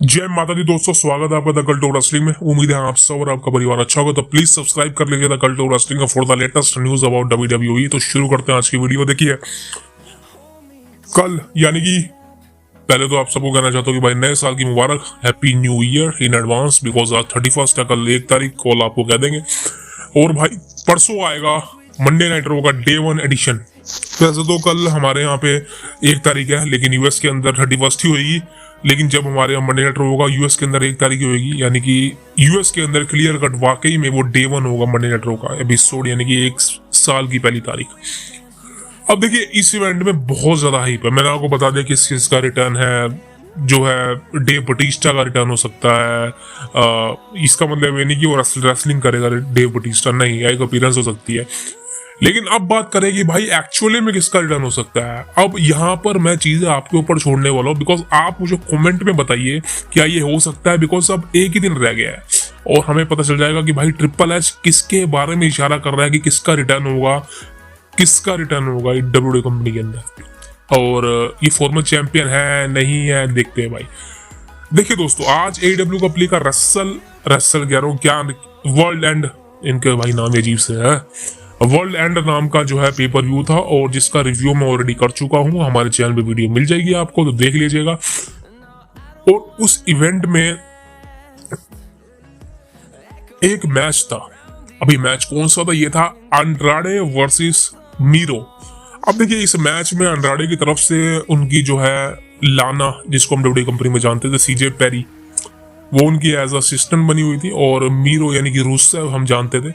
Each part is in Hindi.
जय माता दी दोस्तों, स्वागत है आपका द कल्ट ऑफ रेसलिंग में। उम्मीद है आप सब और आपका परिवार अच्छा होगा। तो प्लीज सब्सक्राइब कर लीजिए the cult of wrestling for the latest news about WWE. तो शुरू करते हैं आज की वीडियो। देखिए, कल यानी कि पहले तो आप सबको कहना चाहता हूँ कि भाई नए साल की मुबारक, happy new year in advance, because आज 31 है, कल 1 तारीख, कॉल आपको कह देंगे। और भाई परसों आएगा मंडे नाइट रॉ का डे 1 एडिशन। वैसे तो कल हमारे यहाँ पे 1 तारीख है, लेकिन यूएस के अंदर 31 ही होगी। लेकिन जब हमारे यहाँ मंडे नाइट रॉ होगा यूएस के अंदर 1 तारीख ही होगी, यानी कि यूएस के अंदर क्लियर कट वाकई में वो डे 1 होगा मंडे नाइट रॉ का एपिसोड, यानी कि 1 साल की पहली तारीख। अब देखिए, इस इवेंट में बहुत ज्यादा हाइप है। मैंने आपको बता दिया किस किस का रिटर्न है। जो है डेव बटिस्टा का रिटर्न हो सकता है। इसका मतलब ये नहीं कि वो रेसलिंग करेगा डेव बटिस्टा, नहीं, एक अपीयरेंस हो सकती है। लेकिन अब बात करें कि भाई एक्चुअली में किसका रिटर्न हो सकता है। अब यहाँ पर मैं चीजें आपके ऊपर छोड़ने वाला हूँ, बिकॉज आप मुझे कमेंट में बताइए क्या ये हो सकता है, बिकॉज अब एक ही दिन रह गया है और हमें पता चल जाएगा कि भाई ट्रिपल एच किसके बारे में इशारा कर रहा है कि किसका रिटर्न होगा डब्ल्यूडब्ल्यूई कंपनी के अंदर। और ये फॉर्मर चैंपियन है नहीं है, देखते हैं भाई। देखिए दोस्तों, आज AEW का प्ले का रसल कह रहा हूँ क्या, वर्ल्ड एंड, इनके भाई नाम अजीब से है, वर्ल्ड एंड नाम का जो है पेपर व्यू था, और जिसका रिव्यू मैं ऑलरेडी कर चुका हूँ। हमारे चैनल पे वीडियो मिल जाएगी आपको, तो देख लीजिएगा। और उस इवेंट में एक मैच था। अभी मैच कौन सा था? ये था अंड्राडे वर्सेस मीरो। अब देखिए, इस मैच में अंड्राडे की तरफ से उनकी जो है लाना, जिसको हम डब्ल्यूडब्ल्यूई कंपनी में जानते थे, सीजे पेरी, वो उनकी एज असिस्टेंट बनी हुई थी, और मीरो यानी कि रूसेव हम जानते थे,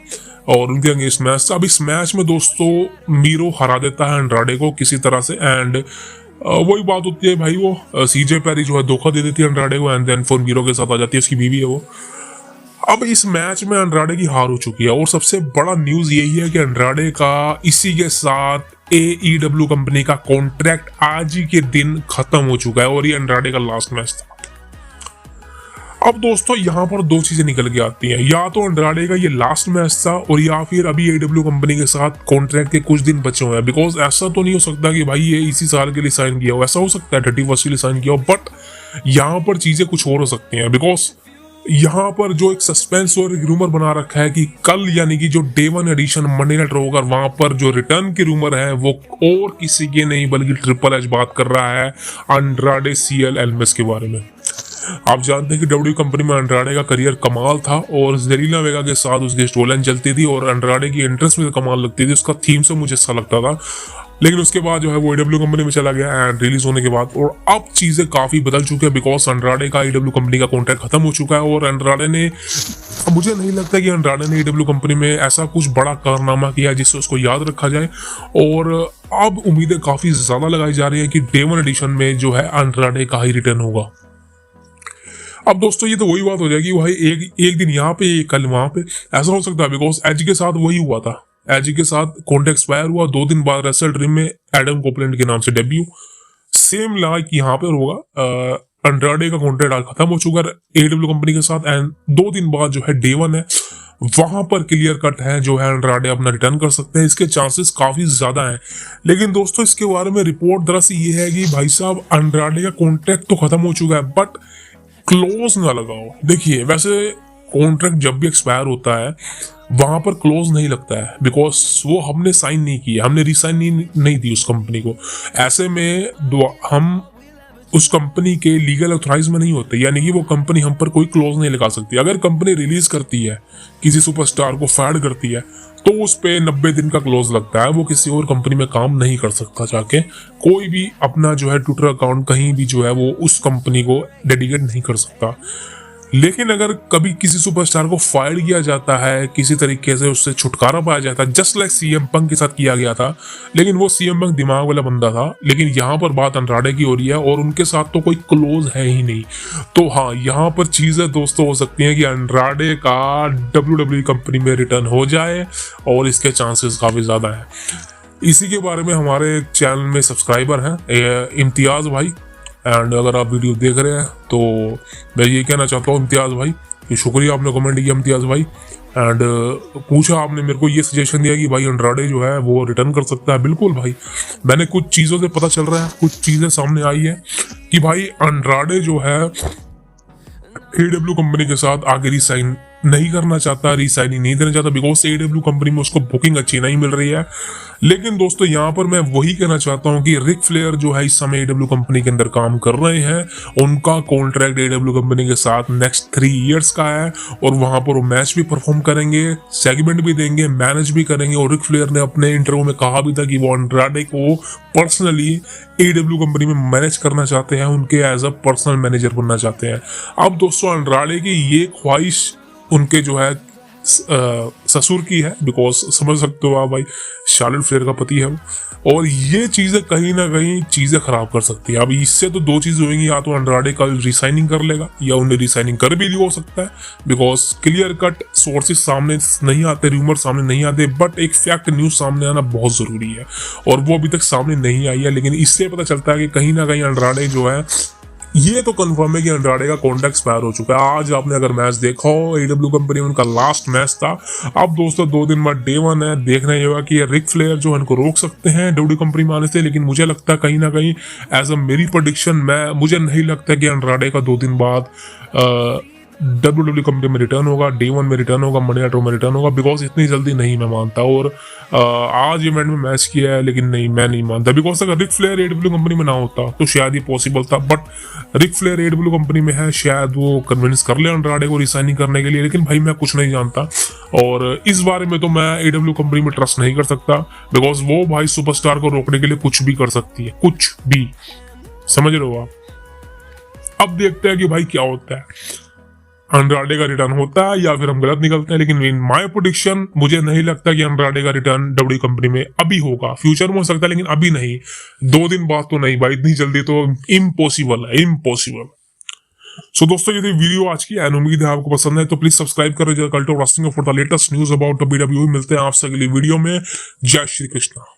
और उनके अगेंस्ट मैच था। अब इस मैच में दोस्तों मीरो हरा देता है अंड्राडे को किसी तरह से, एंड वही बात होती है भाई, वो सीजे पेरी जो है धोखा दे देती है अंड्राडे को, एंड देन फिर मीरो के साथ आ जाती है, उसकी बीवी है वो। अब इस मैच में अंड्राडे की हार हो चुकी है, और सबसे बड़ा न्यूज यही है कि अंड्राडे का इसी के साथ AEW कंपनी का कॉन्ट्रैक्ट आज ही के दिन खत्म हो चुका है, और ये अंड्राडे का लास्ट मैच था। अब दोस्तों यहाँ पर दो चीजें निकल के आती हैं, या तो अंड्राडे का ये लास्ट मैच था, और या फिर अभी AEW कंपनी के साथ कॉन्ट्रैक्ट के कुछ दिन बचे हुए हैं। बिकॉज ऐसा तो नहीं हो सकता कि भाई ये इसी साल के लिए साइन किया हो, ऐसा हो सकता है 31 के लिए साइन किया हो, बट यहाँ पर चीजें कुछ और हो सकती हैं। बिकॉज यहाँ पर जो एक सस्पेंस और एक रूमर बना रखा है कि कल यानी कि जो day 1 edition Monday Night Raw होगा, वहां पर जो रिटर्न की रूमर है वो और किसी के नहीं बल्कि ट्रिपल एच बात कर रहा है अंड्राडे CL एल्मेस के बारे में। आप जानते हैं कि डब्ल्यू कंपनी में अंड्राडे का करियर कमाल था, और जेलिना वेगा के साथ उसकी स्टोरी लाइन चलती थी, और अंड्राडे की एंट्रेंस में कमाल लगती थी, उसका थीम से मुझे अच्छा लगता था। लेकिन उसके बाद जो है वो AEW कंपनी में चला गया एंड रिलीज होने के बाद, और अब चीजें काफी बदल चुकी है, बिकॉज अंड्राडे का AEW कंपनी का कॉन्ट्रैक्ट खत्म हो चुका है, और अंड्राडे ने, मुझे नहीं लगता कि अंड्राडे ने AEW कंपनी में ऐसा कुछ बड़ा कारनामा किया जिससे उसको याद रखा जाए। और अब उम्मीदें काफी ज्यादा लगाई जा रही है कि डे 1 एडिशन में जो है अंड्राडे का ही रिटर्न होगा। अब दोस्तों ये तो वही बात हो जाएगी भाई, एक दिन यहाँ पे एक कल वहां पे, ऐसा हो सकता है। बिकॉज एज के साथ वही हुआ था, एज के साथ कॉन्ट्रैक्ट एक्सपायर हुआ, 2 दिन बाद रेसल ड्रीम में एडम कोपलैंड के नाम से डेब्यू, सेम लाइक यहाँ पे होगा। अंड्राडे का कॉन्ट्रैक्ट आज खत्म हो चुका है AEW कंपनी के साथ, एंड 2 दिन बाद जो है डे 1 है, वहां पर क्लियर कट है जो है अंड्राडे अपना रिटर्न कर सकते हैं, इसके चांसेस काफी ज्यादा हैं। लेकिन दोस्तों इसके बारे में रिपोर्ट दरअसल ये है कि भाई साहब अंड्राडे का कॉन्ट्रैक्ट तो खत्म हो चुका है, बट क्लोज ना लगाओ। देखिए, वैसे कॉन्ट्रैक्ट जब भी एक्सपायर होता है वहां पर क्लोज नहीं लगता है, बिकॉज वो हमने साइन नहीं किया, हमने रिसाइन नहीं दी उस कंपनी को। ऐसे में हम उस कंपनी के लीगल ऑथराइज में नहीं होते, यानी कि वो कंपनी हम पर कोई क्लोज नहीं लगा सकती। अगर कंपनी रिलीज करती है, किसी सुपरस्टार को फायर करती है, तो उस पे 90 दिन का क्लोज लगता है, वो किसी और कंपनी में काम नहीं कर सकता। जाके कोई भी अपना जो है ट्विटर अकाउंट कहीं भी जो है वो उस कंपनी को डेडिकेट नहीं कर सकता। लेकिन अगर कभी किसी सुपरस्टार को फायर किया जाता है, किसी तरीके से उससे छुटकारा पाया जाता है, जस्ट लाइक CM पंक के साथ किया गया था, लेकिन वो CM पंक दिमाग वाला बंदा था। लेकिन यहाँ पर बात अंड्राडे की हो रही है, और उनके साथ तो कोई क्लोज है ही नहीं। तो हाँ, यहाँ पर चीजें दोस्तों हो सकती हैं कि अंड्राडे का WWE कंपनी में रिटर्न हो जाए, और इसके चांसेस काफी ज्यादा है। इसी के बारे में हमारे चैनल में सब्सक्राइबर हैं इम्तियाज भाई, एंड अगर आप वीडियो देख रहे हैं तो मैं ये कहना चाहता हूँ इम्तियाज भाई कि शुक्रिया आपने कमेंट किया इम्तियाज भाई, एंड पूछा आपने मेरे को ये सजेशन दिया कि भाई अंड्राडे जो है वो रिटर्न कर सकता है। बिल्कुल भाई, मैंने कुछ चीज़ों से पता चल रहा है, कुछ चीज़ें सामने आई है कि भाई अंड्राडे जो है एडब्ल्यू कंपनी के साथ आगे रिसाइन नहीं करना चाहता, रिसाइनिंग नहीं देना चाहता, बिकॉज एडब्ल्यू कंपनी में उसको बुकिंग अच्छी नहीं मिल रही है। लेकिन दोस्तों यहाँ पर मैं वही कहना चाहता हूँ कि रिक फ्लेयर जो है इस समय एडब्ल्यू कंपनी के अंदर काम कर रहे हैं। उनका कॉन्ट्रैक्ट एडब्ल्यू कंपनी के साथ नेक्स्ट 3 इयर्स का है और वहां पर वो मैच भी परफॉर्म करेंगे, सेगमेंट भी देंगे, मैनेज भी करेंगे। और रिक फ्लेयर ने अपने इंटरव्यू में कहा भी था कि वो अंड्राडे को पर्सनली एडब्ल्यू कंपनी में मैनेज करना चाहते हैं, उनके एज अ पर्सनल मैनेजर बनना चाहते हैं। अब दोस्तों अंड्राडे की ये ख्वाहिश उनके जो है ससुर की है, बिकॉज समझ सकते हो आप भाई, शार्लेट फ्लेयर का पति है वो। और ये चीजें कहीं ना कहीं चीजें खराब कर सकती है। अब इससे तो 2 चीज होंगी, या तो अंड्राडे कल रिसाइनिंग कर लेगा या उन्हें रिसाइनिंग कर भी हो सकता है, बिकॉज क्लियर कट सोर्सेस सामने नहीं आते, रूमर सामने नहीं आते, बट एक फैक्ट न्यूज सामने आना बहुत जरूरी है और वो अभी तक सामने नहीं आई है। लेकिन इससे पता चलता है कि कहीं ना कहीं अंड्राडे जो है, ये तो कंफर्म है कि अंड्राडे का कॉन्ट्रैक्ट एक्सपायर हो चुका है। आज आपने अगर मैच देखा हो, एडब्ल्यू कंपनी में उनका लास्ट मैच था। अब दोस्तों 2 दिन बाद डे 1 है, देखना ये होगा कि रिक फ्लेयर जो है उनको रोक सकते हैं डब्ल्यू कंपनी में आने से। लेकिन मुझे लगता है कहीं ना कहीं एज अ मेरी प्रेडिक्शन, मुझे नहीं लगता कि अंड्राडे का 2 दिन बाद डब्ल्यू कंपनी में रिटर्न होगा, डे 1 में रिटर्न होगा, मंडे नाइट में रिटर्न होगा, बिकॉज इतनी जल्दी नहीं मैं मानता। और आज इवेंट में मैच किया है, लेकिन नहीं, मैं नहीं मानता, बिकॉज अगर रिक फ्लेयर एडब्ल्यू कंपनी में ना होता तो शायद ये पॉसिबल था। बट रिक फ्लेयर एडब्ल्यू कंपनी में है, शायद वो कन्विंस कर ले अंड्राडे को रिसाइनिंग करने के लिए। लेकिन भाई मैं कुछ नहीं जानता और इस बारे में तो मैं एडब्ल्यू कंपनी में ट्रस्ट नहीं कर सकता, बिकॉज वो भाई सुपरस्टार को रोकने के लिए कुछ भी कर सकती है, कुछ भी, समझ रहे हो आप। अब देखते हैं कि भाई क्या होता है, अंड्राडे का रिटर्न होता है या फिर हम गलत निकलते हैं। लेकिन इन माय प्रेडिक्शन मुझे नहीं लगता कि अंड्राडे का रिटर्न डब्ल्यू कंपनी में अभी होगा, फ्यूचर में हो सकता है लेकिन अभी नहीं, 2 दिन बाद तो नहीं भाई, इतनी जल्दी तो इम्पॉसिबल है, इम्पॉसिबल। सो दोस्तों ये थी वीडियो आज की, एंड उम्मीद है आपको पसंद है, तो प्लीज सब्सक्राइब करें cult of wrestling for the latest news about WWE। मिलते हैं आपसे अगली वीडियो में। जय श्री कृष्णा।